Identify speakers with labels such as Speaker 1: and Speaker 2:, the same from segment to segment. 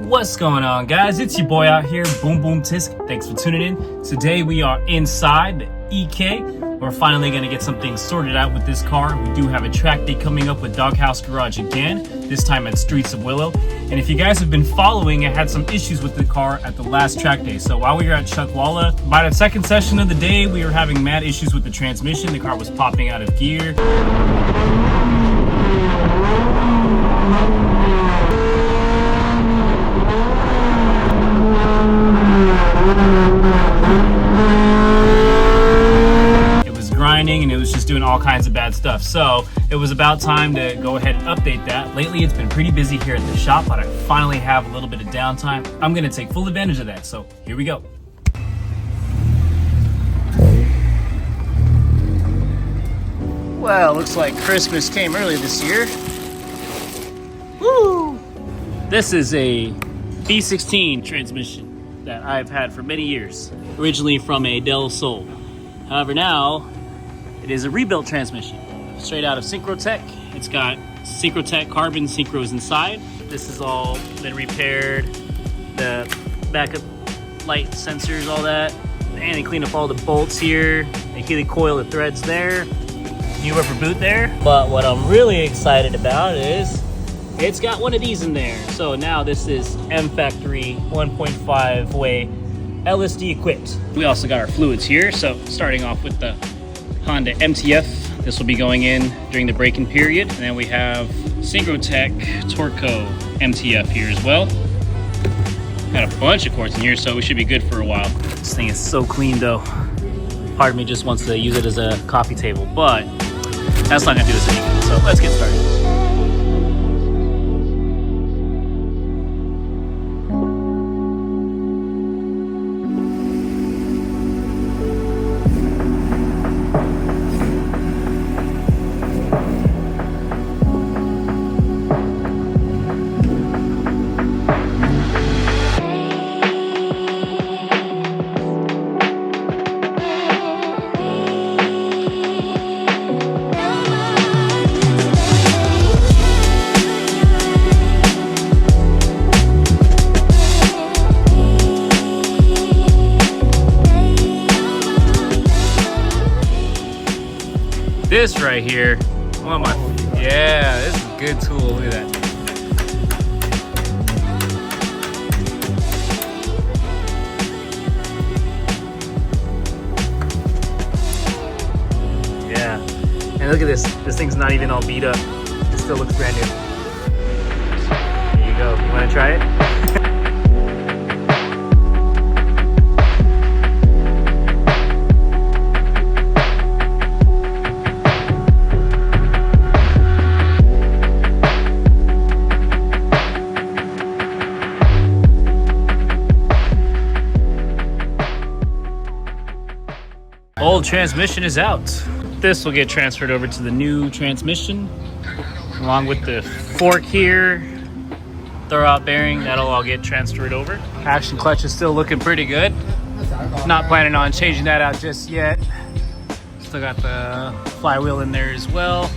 Speaker 1: What's going on, guys? It's your boy out here, Boom Boom Tisk. Thanks for tuning in. Today we are inside the EK. We're finally going to get something sorted out with this car. We do have a track day coming up with Doghouse Garage again, this time at Streets of Willow. And if you guys have been following, I had some issues with the car at the last track day. So while we were at Chuckwalla, by the second session of the day, we were having mad issues with the transmission. The car was popping out of gear. And it was just doing all kinds of bad stuff. So it was about time to go ahead and update that. Lately it's been pretty busy here at the shop, but I finally have a little bit of downtime. I'm gonna take full advantage of that, so here we go. Well, looks like Christmas came early this year. Woo! This is a B16 transmission that I've had for many years, originally from a Del Sol. However, now it is a rebuilt transmission, straight out of Synchrotech. It's got Synchrotech carbon synchros inside. This has all been repaired. The backup light sensors, all that. And they clean up all the bolts here. They helicoil the threads there. New rubber boot there. But what I'm really excited about is it's got one of these in there. So now this is M Factory 1.5 way LSD equipped. We also got our fluids here. So starting off with the Honda MTF. This will be going in during the break-in period. And then we have Synchrotech Torco MTF here as well. Got a bunch of quartz in here, so we should be good for a while. This thing is so clean though. Part of me just wants to use it as a coffee table, but that's not gonna do us any good. So let's get started. This right here, one of my, yeah, this is a good tool. Look at that. Yeah, and look at this. This thing's not even all beat up. It still looks brand new. There you go. You want to try it? Old transmission is out. This will get transferred over to the new transmission, along with the fork here, throw out bearing, that'll all get transferred over. Action clutch is still looking pretty good. Not planning on changing that out just yet. Still got the flywheel in there as well.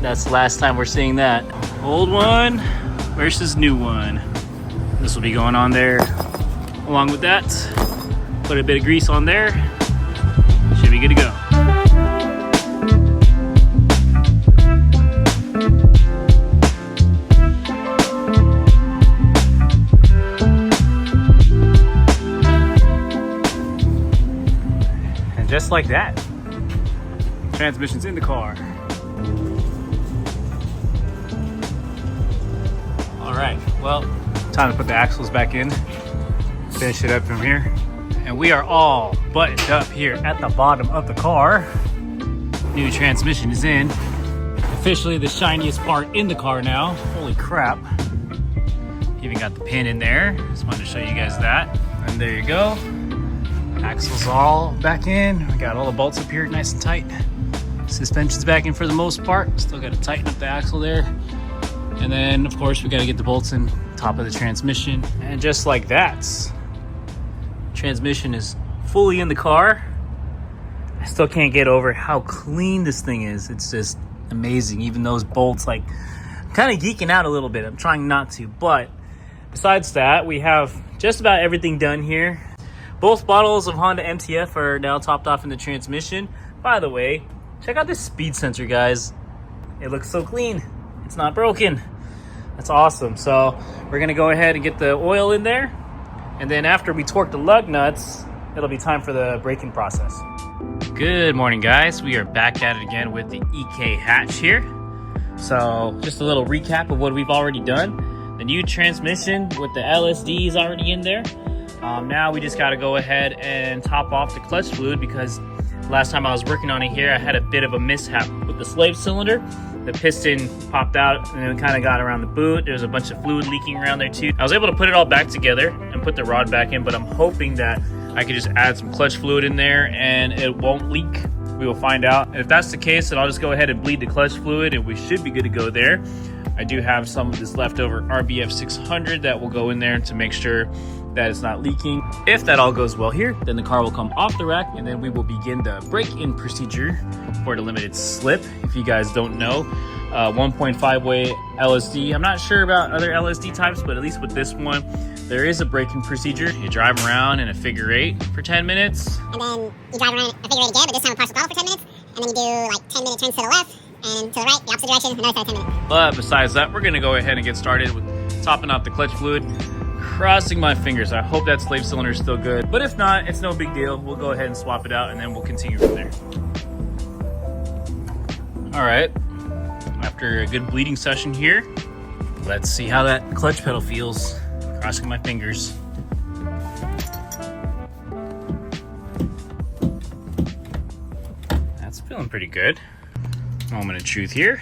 Speaker 1: That's the last time we're seeing that. Old one versus new one. This will be going on there along with that. Put a bit of grease on there, should be good to go. And just like that, transmission's in the car. All right, well, time to put the axles back in, finish it up from here. And we are all buttoned up here at the bottom of the car. New transmission is in. Officially the shiniest part in the car now. Holy crap. Even got the pin in there. Just wanted to show you guys that. And there you go. Axles all back in. We got all the bolts up here nice and tight. Suspension's back in for the most part. Still got to tighten up the axle there. And then of course we got to get the bolts in top of the transmission. And just like that, transmission is fully in the car. I still can't get over how clean this thing is. It's just amazing. Even those bolts, like kind of geeking out a little bit. I'm trying not to, but besides that, we have just about everything done here. Both bottles of Honda MTF are now topped off in the transmission. By the way, check out this speed sensor, guys. It looks so clean. It's not broken. That's awesome. So we're gonna go ahead and get the oil in there. And then after we torque the lug nuts, it'll be time for the braking process. Good morning, guys. We are back at it again with the EK hatch here. So just a little recap of what we've already done. The new transmission with the LSD is already in there. Now we just got to go ahead and top off the clutch fluid, because last time I was working on it here, I had a bit of a mishap with the slave cylinder. The piston popped out and it kind of got around the boot. There's a bunch of fluid leaking around there too. I was able to put it all back together and put the rod back in, but I'm hoping that I could just add some clutch fluid in there and it won't leak. We will find out. And if that's the case, then I'll just go ahead and bleed the clutch fluid and we should be good to go there. I do have some of this leftover RBF 600 that will go in there to make sure that it's not leaking. If that all goes well here, then the car will come off the rack and then we will begin the break-in procedure for the limited slip. If you guys don't know, 1.5 way LSD. I'm not sure about other LSD types, but at least with this one, there is a braking procedure. You drive around in a figure 8 for 10 minutes.
Speaker 2: And then you drive around a figure 8 again, but this time with partial throttle for 10 minutes. And then you do like 10 minute turns to the left and to the right, the opposite direction, another 10 minutes.
Speaker 1: But besides that, we're gonna go ahead and get started with topping off the clutch fluid. Crossing my fingers. I hope that slave cylinder is still good. But if not, it's no big deal. We'll go ahead and swap it out and then we'll continue from there. All right, after a good bleeding session here, let's see how that clutch pedal feels. Crossing my fingers. That's feeling pretty good. Moment of truth here.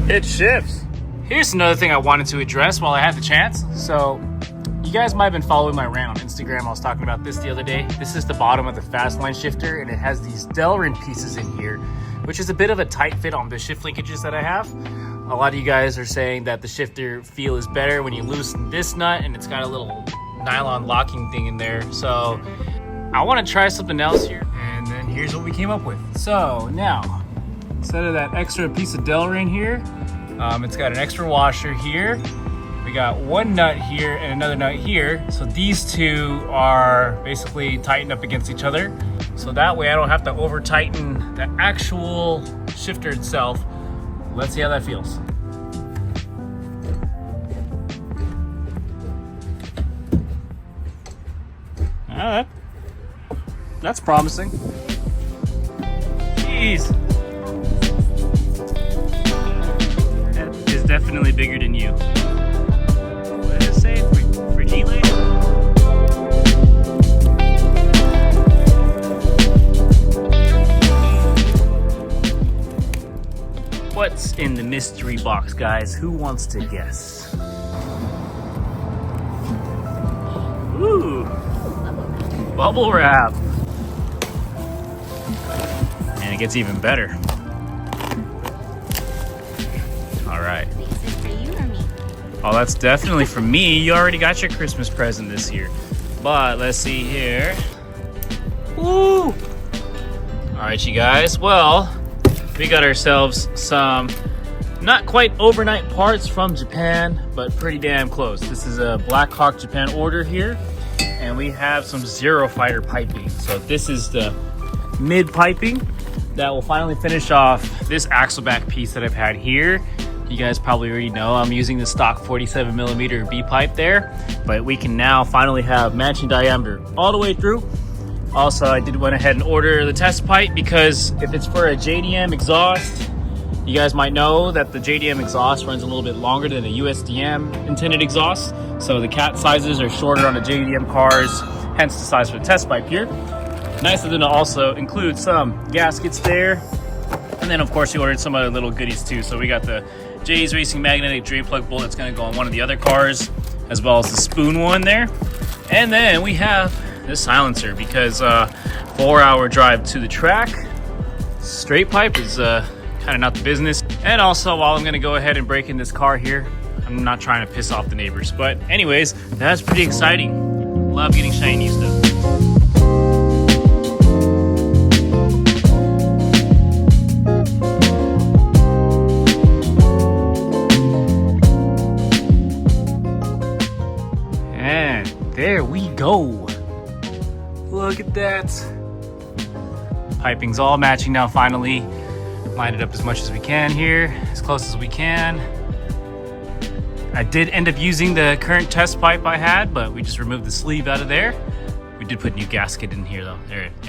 Speaker 1: It shifts. Here's another thing I wanted to address while I had the chance. So you guys might have been following my rant on Instagram. I was talking about this the other day. This is the bottom of the FastLine shifter and it has these Delrin pieces in here, which is a bit of a tight fit on the shift linkages that I have. A lot of you guys are saying that the shifter feel is better when you loosen this nut and it's got a little nylon locking thing in there. So I want to try something else here, and then here's what we came up with. So now, instead of that extra piece of Delrin here, it's got an extra washer here. We got one nut here and another nut here. So these two are basically tightened up against each other. So that way I don't have to over tighten the actual shifter itself. Let's see how that feels. Alright, that's promising. Jeez. Definitely bigger than you. What did it say for G-Lane? What's in the mystery box, guys? Who wants to guess? Ooh, bubble wrap. And it gets even better. All right. Oh, that's definitely for me. You already got your Christmas present this year. But let's see here. Woo! All right, you guys. Well, we got ourselves some not quite overnight parts from Japan, but pretty damn close. This is a Black Hawk Japan order here, and we have some ZEROFIGHTER piping. So this is the mid piping that will finally finish off this axle back piece that I've had here. You guys probably already know I'm using the stock 47mm B pipe there, but we can now finally have matching diameter all the way through. Also, I did went ahead and order the test pipe because if it's for a JDM exhaust, you guys might know that the JDM exhaust runs a little bit longer than a USDM intended exhaust. So the cat sizes are shorter on the JDM cars, hence the size for the test pipe here. Nice of them to also include some gaskets there And then of course we ordered some other little goodies too. So we got the Jay's Racing magnetic drain plug bolt that's gonna go on one of the other cars, as well as the spoon one there. And then we have this silencer because 4-hour drive to the track. Straight pipe is kind of not the business. And also, while I'm gonna go ahead and break in this car here, I'm not trying to piss off the neighbors. But anyways, that's pretty exciting. Love getting shiny stuff. And there we go. Look at that. Piping's all matching now finally. Line it up as much as we can here, as close as we can. I did end up using the current test pipe I had, but we just removed the sleeve out of there. We did put a new gasket in here though.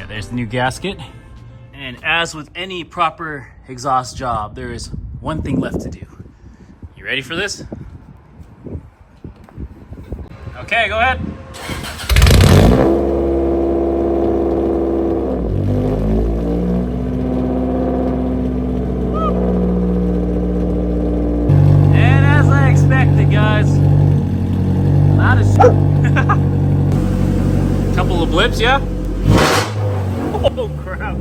Speaker 1: There's the new gasket. And as with any proper exhaust job, there is one thing left to do. You ready for this? Okay, go ahead. Guys, not a couple of blips, yeah. Oh crap!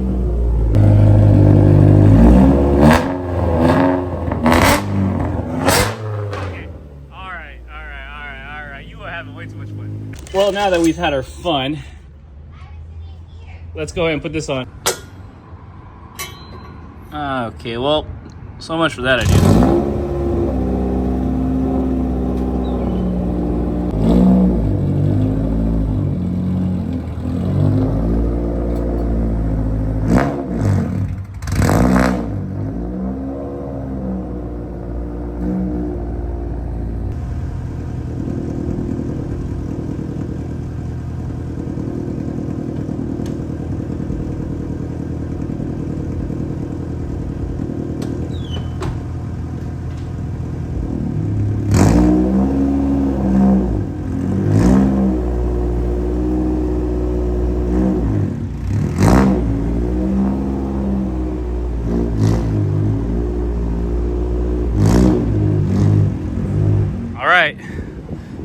Speaker 1: Okay, all right. You are having way too much fun. Well, now that we've had our fun, let's go ahead and put this on. Okay, well, so much for that idea.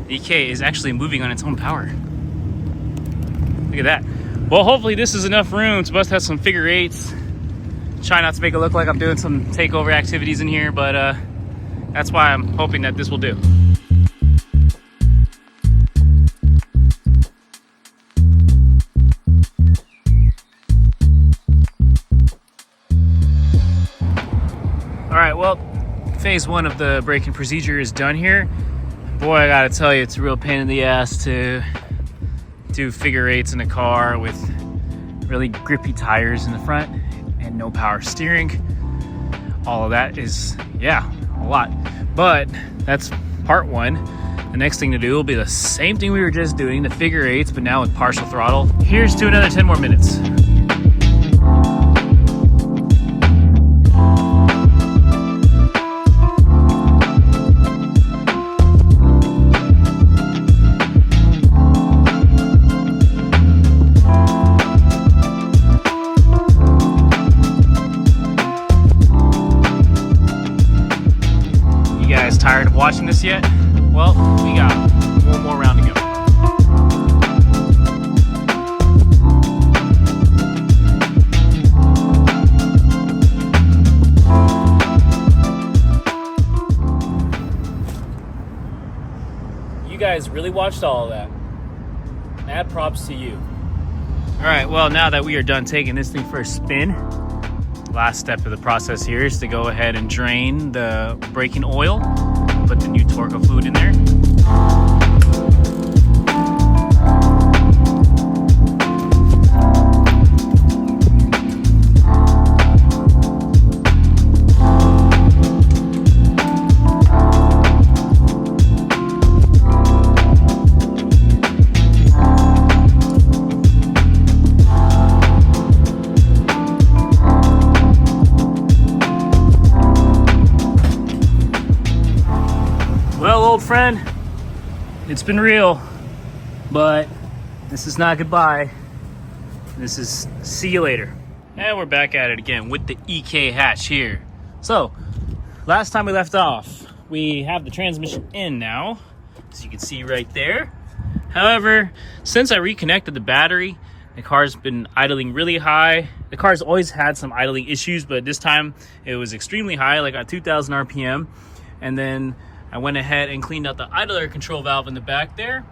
Speaker 1: EK is actually moving on its own power. Look at that. Well, hopefully this is enough room to bust out some figure eights. Try not to make it look like I'm doing some takeover activities in here, but that's why I'm hoping that this will do. All right, well, phase one of the braking procedure is done here. Boy, I gotta tell you, it's a real pain in the ass to do figure eights in a car with really grippy tires in the front and no power steering. All of that is, yeah, a lot. But that's part one. The next thing to do will be the same thing we were just doing, the figure eights, but now with partial throttle. Here's to another 10 more minutes. Tired of watching this yet? Well, we got one more round to go. You guys really watched all of that. Mad props to you. All right, well, now that we are done taking this thing for a spin, last step of the process here is to go ahead and drain the braking oil. Put the new Torco fluid in there. Well, old friend, it's been real, but this is not goodbye. This is see you later. And we're back at it again with the EK hatch here. So, last time we left off, we have the transmission in now, as you can see right there. However, since I reconnected the battery, the car's been idling really high. The car's always had some idling issues, but this time it was extremely high, like at 2,000 RPM. And then I went ahead and cleaned out the idler control valve in the back there.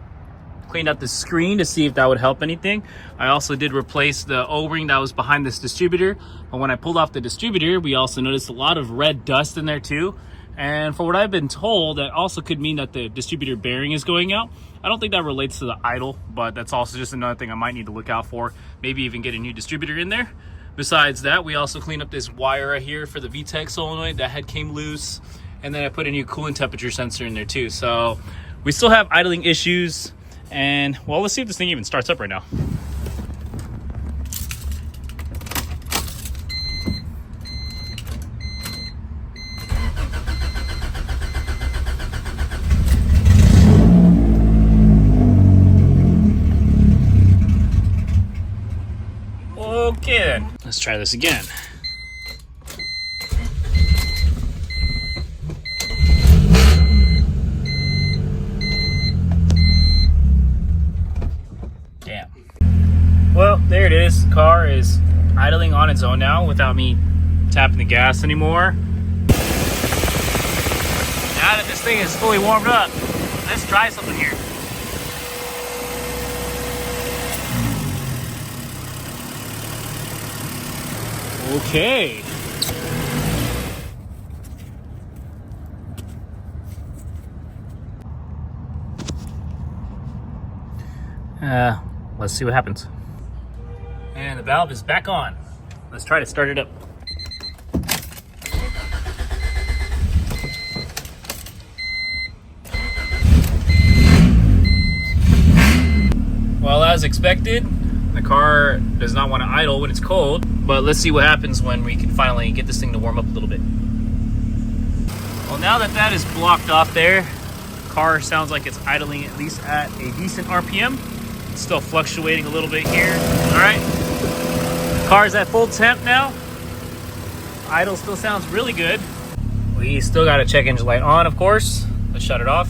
Speaker 1: Cleaned out the screen to see if that would help anything. I also did replace the O-ring that was behind this distributor. But when I pulled off the distributor, we also noticed a lot of red dust in there too. And for what I've been told, that also could mean that the distributor bearing is going out. I don't think that relates to the idle, but that's also just another thing I might need to look out for. Maybe even get a new distributor in there. Besides that, we also cleaned up this wire right here for the VTEC solenoid that had came loose. And then I put a new coolant temperature sensor in there too. So we still have idling issues. And well, let's see if this thing even starts up right now. Okay then, let's try this again. Well, there it is. The car is idling on its own now without me tapping the gas anymore. Now that this thing is fully warmed up, let's try something here. Okay. Let's see what happens. And the valve is back on. Let's try to start it up. Well, as expected, the car does not want to idle when it's cold, but let's see what happens when we can finally get this thing to warm up a little bit. Well, now that that is blocked off there, the car sounds like it's idling at least at a decent RPM. It's still fluctuating a little bit here. All right. Car's at full temp now. Idle still sounds really good. We still got a check engine light on, of course. Let's shut it off.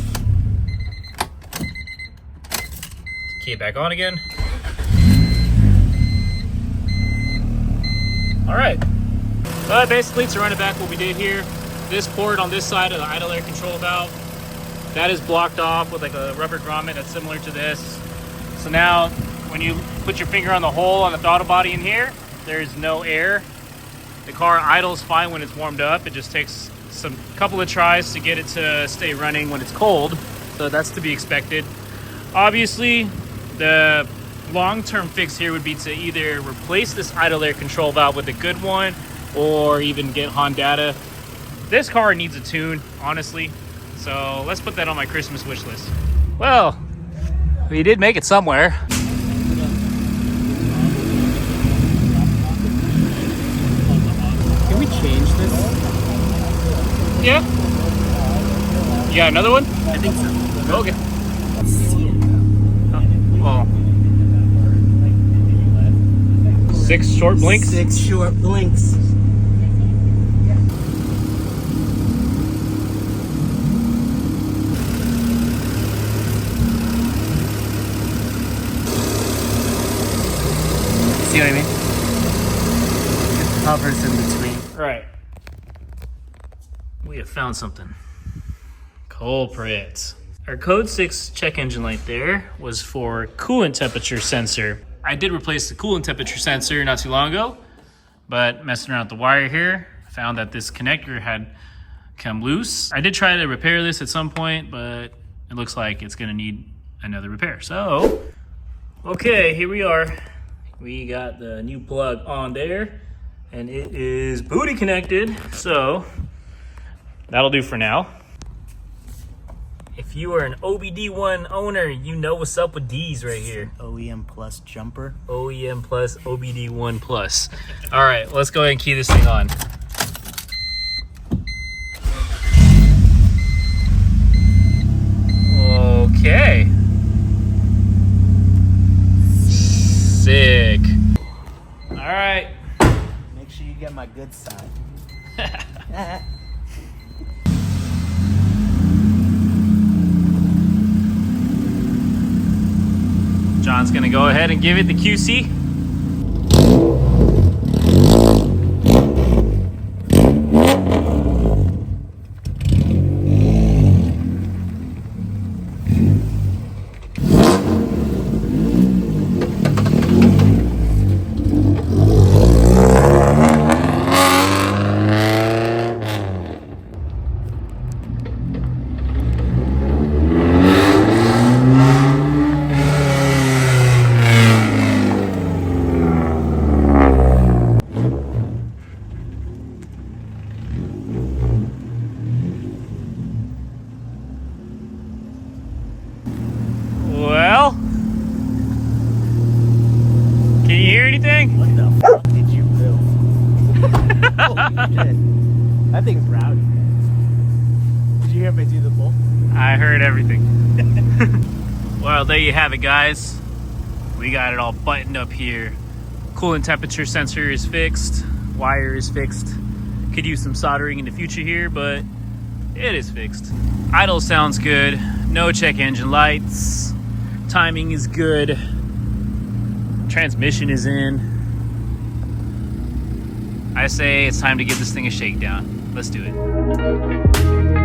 Speaker 1: Key it back on again. All right. But basically, to run it back, what we did here, this port on this side of the idle air control valve, that is blocked off with like a rubber grommet that's similar to this. So now, when you put your finger on the hole on the throttle body in here, there's no air. The car idles fine when it's warmed up. It just takes some couple of tries to get it to stay running when it's cold. So that's to be expected. Obviously, the long-term fix here would be to either replace this idle air control valve with a good one or even get Honda. This car needs a tune, honestly. So let's put that on my Christmas wish list. Well, we did make it somewhere.
Speaker 3: Can we change this?
Speaker 1: Yeah. You got another one?
Speaker 3: I think so.
Speaker 1: Okay. Oh. 6 short blinks?
Speaker 3: 6 short blinks. See what I mean? It hovers in between.
Speaker 1: Right. We have found something. Culprit. Our code 6 check engine light there was for coolant temperature sensor. I did replace the coolant temperature sensor not too long ago, but messing around with the wire here, I found that this connector had come loose. I did try to repair this at some point, but it looks like it's gonna need another repair. So, okay, here we are. We got the new plug on there, and it is booty connected, so that'll do for now. If you are an OBD1 owner, you know what's up with these right here.
Speaker 3: OEM Plus jumper.
Speaker 1: OEM Plus, OBD1 Plus. All right, let's go ahead and key this thing on. Okay. Sick. All right,
Speaker 3: good side.
Speaker 1: John's gonna go ahead and give it the QC. Well, can you hear anything?
Speaker 3: What the fuck did you build? Holy shit. That thing's rowdy. Did you hear me do the pull?
Speaker 1: I heard everything. Well, there you have it, guys. We got it all buttoned up here. Coolant temperature sensor is fixed. Wire is fixed. Could use some soldering in the future here, but it is fixed. Idle sounds good. No check engine lights. Timing is good. Transmission is in. I say it's time to give this thing a shakedown. Let's do it.